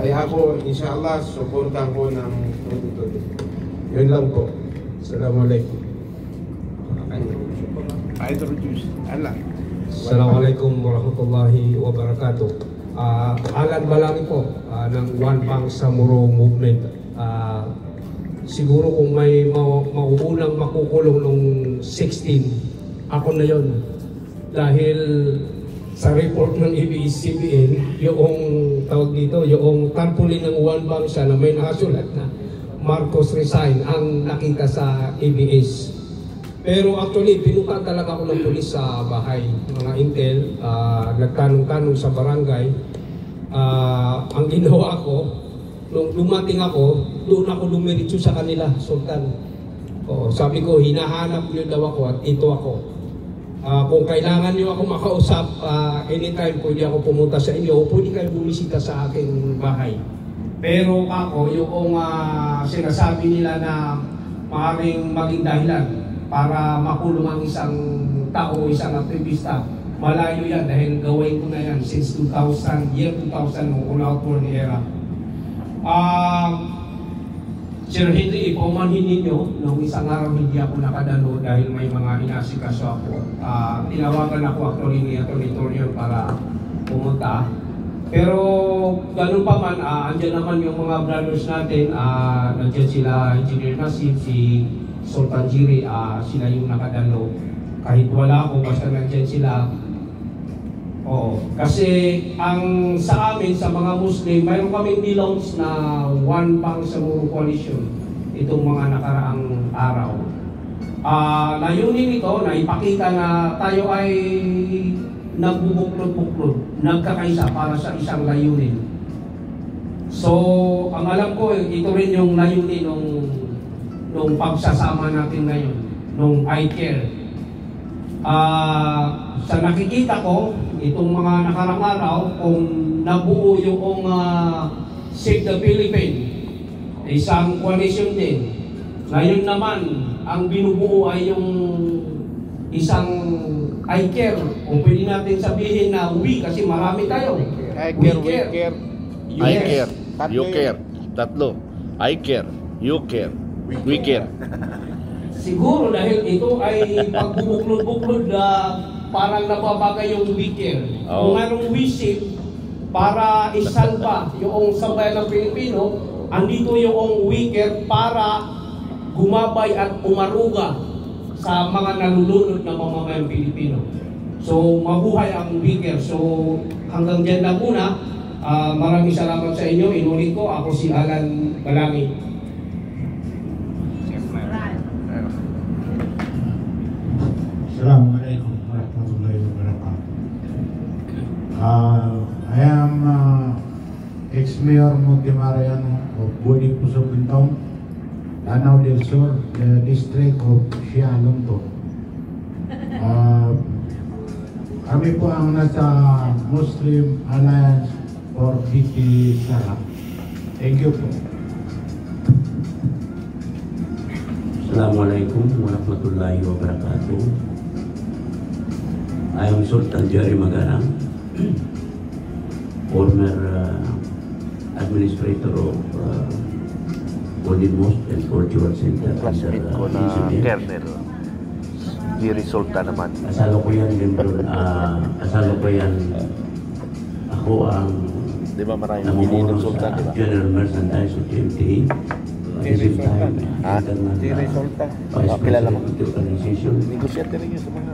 Kaya ako, inshallah, supportan ko ng tuloy-tuloy. Yun lang po. Assalamualaikum. Assalamualaikum warahmatullahi wabarakatuh. Alan Balaki po ng One Bank Samuro Movement. Siguro kung may mauunang makukulong nung 16, ako na yon. Dahil sa report ng ABS-CBN, yung tawag dito, yung tarpaulin ng One Bank siya na may nakasulat na Marcos resign ang nakita sa ABS. Pero actually, pinukan talaga ako ng pulis sa bahay, mga intel, nagtanong-tanong sa barangay. Ang ginawa ko, nung dumating ako, doon ako lumiritso sa kanila, Sultan. Sabi ko, hinahanap niyo daw ako at ito ako. Kung kailangan niyo ako makausap, anytime pwede ako pumunta sa inyo, pwede kayo bumisita sa aking bahay. Pero ako, yung sinasabi nila na maaaring maging dahilan para makulong ang isang tao, isang aktivista, malayo yan dahil gawin ko na yan since 2000, year 2000, nung una-outborn era. Sir Henry, ipumanhin ninyo, nung isang araw hindi ako nakadalo dahil may mga inasikaso ako. Tinawagan ako actually ni Atty. Torion para pumunta. Pero ganun pa man, andyan naman yung mga brothers natin, nandiyan sila Engineer Nasib, si Sultan Jiri, sila yung nakadalo. Kahit wala ako, basta nandiyan sila. Kasi ang sa amin, sa mga Muslim, mayroon kaming nilaunch na One Bank Samuro Coalition itong mga nakaraang araw. Layunin ito na ipakita na tayo ay nagbubuklod-buklod, nagkakaisa para sa isang layunin. So, ang alam ko, ito rin yung layunin nung pagsasama natin ngayon, nung I Care. Sa nakikita ko, itong mga nakarang araw, kung nabuo yung Save the Philippines, isang coalition din. Ngayon naman, ang binubuo ay yung isang I Care. Kung pwede natin sabihin na we, kasi marami tayo. I care, we care. I care, you care. Tatlo. I care, you care, we care. Siguro dahil ito ay pagbubuklod-buklod na parang nababagay yung we care. Kung anong we save para isalba yung sambayan ng Pilipino, andito yung we care para gumabay at umaruga sa mga nalulunod na mamamayang Pilipino. So, mabuhay ang we care. So, hanggang dyan lang muna. Maraming salamat sa inyo. Inulit ko, ako si Alan Balaki. Assalamualaikum warahmatullahi wabarakatuh. I am ex-mayor Montemarian of Budi Puso Bintong, Lanao del Sur, the district of Sialonto. Kami po ang nasa Muslim Alliance for BP Sara. Thank you po. Assalamualaikum warahmatullahi wabarakatuh. I am Sultan Jerry Magarang, former administrator of Golden Mosque and Cultural Center. Classmate ko na Kernel. Jerry Sultan naman. Asalo ko yan, asalo ko yan. Ako ang Di ba maraming pinili ng Sultan, di ba? General Merchandise of GMTA. At the same time, Jerry Sultan. Kilala mo ito organization. Negosyate rin yun sa mga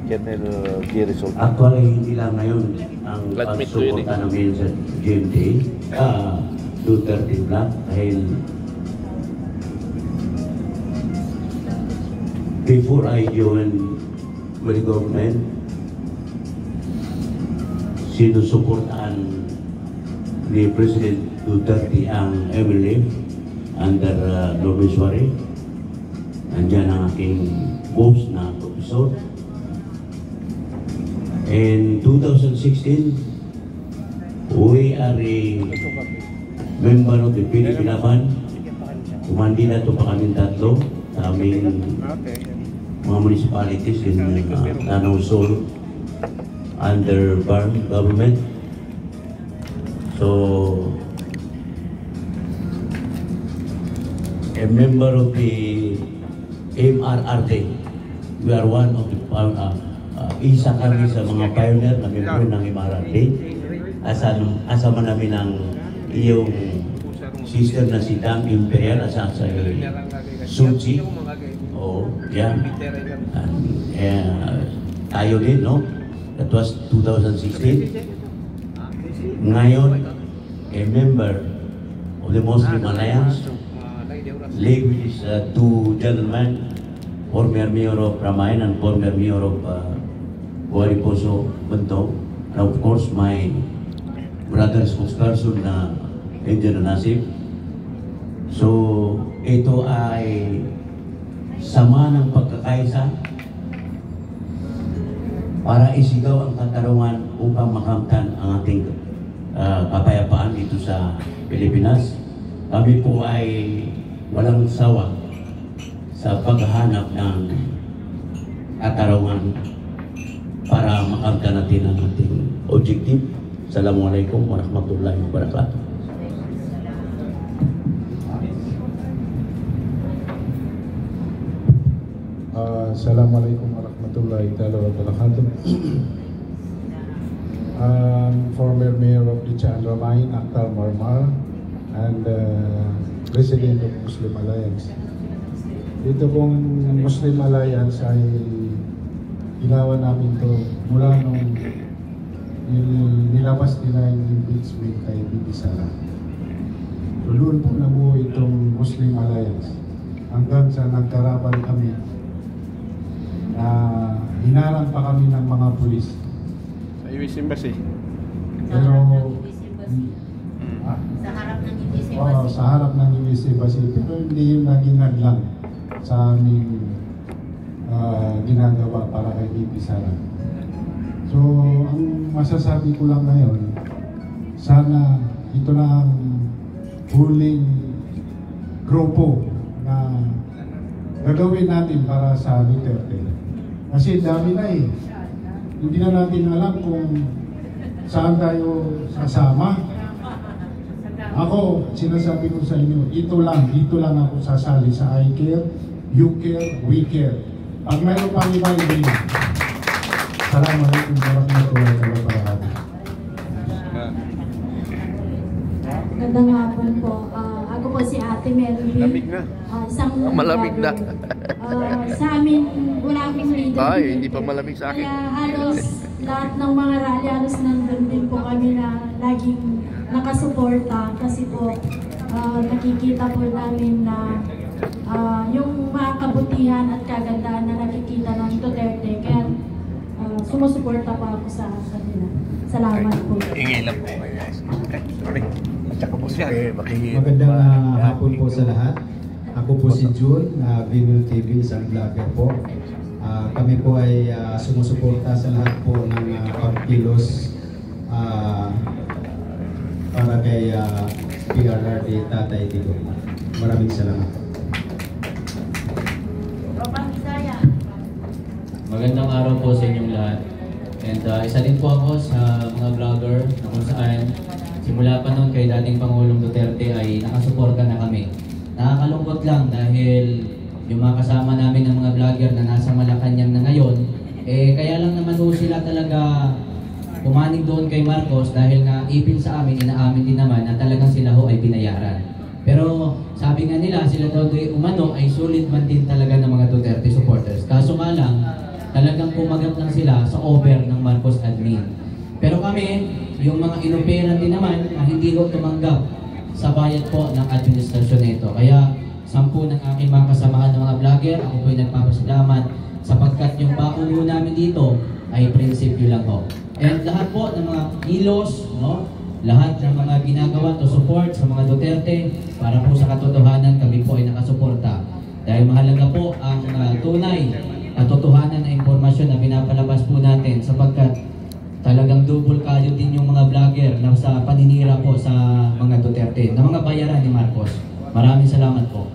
Kernel Jerry Sultan. Actually, hindi lang ngayon ang Flatmate ko yun pagsuporta namin sa GMTA, 230 Black, dahil before I joined with the government, sinusuportaan ni President Duterte ang MLF under Lobeswari. Andyan ang aking boss na professor. In 2016, we are a member of the Philippine Band. Kumandida ito pa kami tatlo sa aming mga municipalities in Lanao Sur under Barn government. So, a member of the MRRD, we are one of the isa kami sa mga pioneer na member ng MRRD. Asama namin ang iyong sister na si Dang Imperial, asa sa Suji. Oh, yan. Tayo din, no? That was 2016. Ngayon, a member of the Muslim Alliance, led with these two gentlemen, former Mayor of Ramayan and former Mayor of Guariposo, Bentong, and of course my brother spokesperson na Angel Nasib. So, ito ay sama ng pagkakaisa para isigaw ang katarungan upang makamtan ang ating kapayapaan dito sa Pilipinas. Kami po ay walang sawa sa paghahanap ng katarungan para makamtan natin ang ating objective. Assalamualaikum warahmatullahi wabarakatuh. Assalamualaikum warahmatullahi wabarakatuh. Former Mayor of Lichaan Ramayan, Akhtar Marmar, and President of Muslim Alliance. Dito pong Muslim Alliance ay ginawa namin to mula nung nilabas nila yung impeachment kay Bibi Sara. So doon po nabuo itong Muslim Alliance hanggang sa nagkarapal kami na hinarang pa kami ng mga pulis. Sa US Embassy. Pero sa harap ng US Embassy. Oo, sa harap ng US Embassy. Pero hindi yung naging hadlang sa aming ginagawa para kay Bibi Sara. So, ang masasabi ko lang ngayon, sana ito na ang huling grupo na gagawin natin para sa Duterte. Kasi dami na eh. Hindi na natin alam kung saan tayo sasama. Ako, sinasabi ko sa inyo, dito lang ako sasali sa I care, you care, we care. Pag mayroon pang iba, hindi na. Assalamualaikum warahmatullahi wabarakatuh. Magandang hapon po. Ako po si Ate Melvin. Malamig na. Isang Malamig na. sa amin, wala akong leader. Ay, hindi pa malamig sa akin. Kaya halos lahat ng mga rally, halos nandun din po kami na laging nakasuporta. Kasi po, nakikita po namin na yung mga kabutihan at kagandahan na nakikita ng Duterte. Kaya sumusuporta pa ako sa kanila. Salamat po. Ingay lang po. Sorry. At saka po siya. Magandang hapon po sa lahat. Ako po si June, Vinyl TV, isang vlogger po. Kami po ay sumusuporta sa lahat po ng pagkilos para kay PRRD Tatay Digong. Maraming salamat. Magandang araw po sa inyong lahat. And isa din po ako sa mga vlogger na kung saan simula pa noon kay dating Pangulong Duterte ay nakasuporta na kami. Nakakalungkot lang dahil yung mga kasama namin ng mga vlogger na nasa Malacanang na ngayon, kaya lang naman po sila talaga pumanig doon kay Marcos dahil nga ipin sa amin, inaamin din naman na talagang sila ho ay binayaran. Pero sabi nga nila, sila daw umano ay sulit man din talaga ng mga Duterte supporters. Kaso nga lang, talagang pumagat lang sila sa over ng Marcos admin. Pero kami, yung mga inoperan din naman na hindi ko tumanggap sa bayad po ng administrasyon nito. Kaya 10 ng aking mga kasamahan ng mga vlogger, ako po ay nagpapasalamat sapagkat yung paulo namin dito ay prinsipyo lang po. And lahat po ng mga kilos, no? Lahat ng mga ginagawa to support sa mga Duterte para po sa katotohanan kami po ay nakasuporta. Dahil mahalaga po ang tunay at totohanan na impormasyon na pinapalabas po natin sapagkat talagang double kayo din yung mga vlogger na sa paninira po sa mga Duterte, na mga bayaran ni Marcos. Maraming salamat po.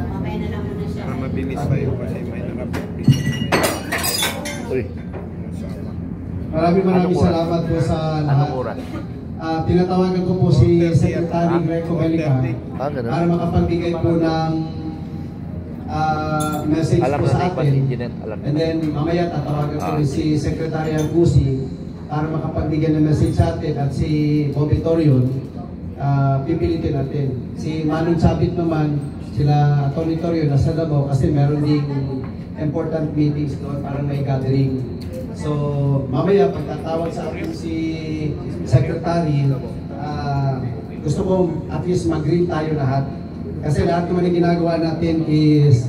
Mamaya na lang muna siya. Mabilis pa yung kasi may Secretary. Maraming salamat po sa lahat. Tinatawagan ko po si Secretary Greco Melica para makapagbigay po ng message po sa atin. And then mamaya tatawagan ko rin si Secretary Angusi para makapagbigay ng message sa atin, at si Bobby Torion pipilitin natin. Si Manong Chabit naman, sila Tony Torion nasa Davao kasi meron ding important meetings doon, parang may gathering. So mamaya pagtatawag sa akin si Secretary, gusto ko at least mag-green tayo lahat kasi lahat naman yung ginagawa natin is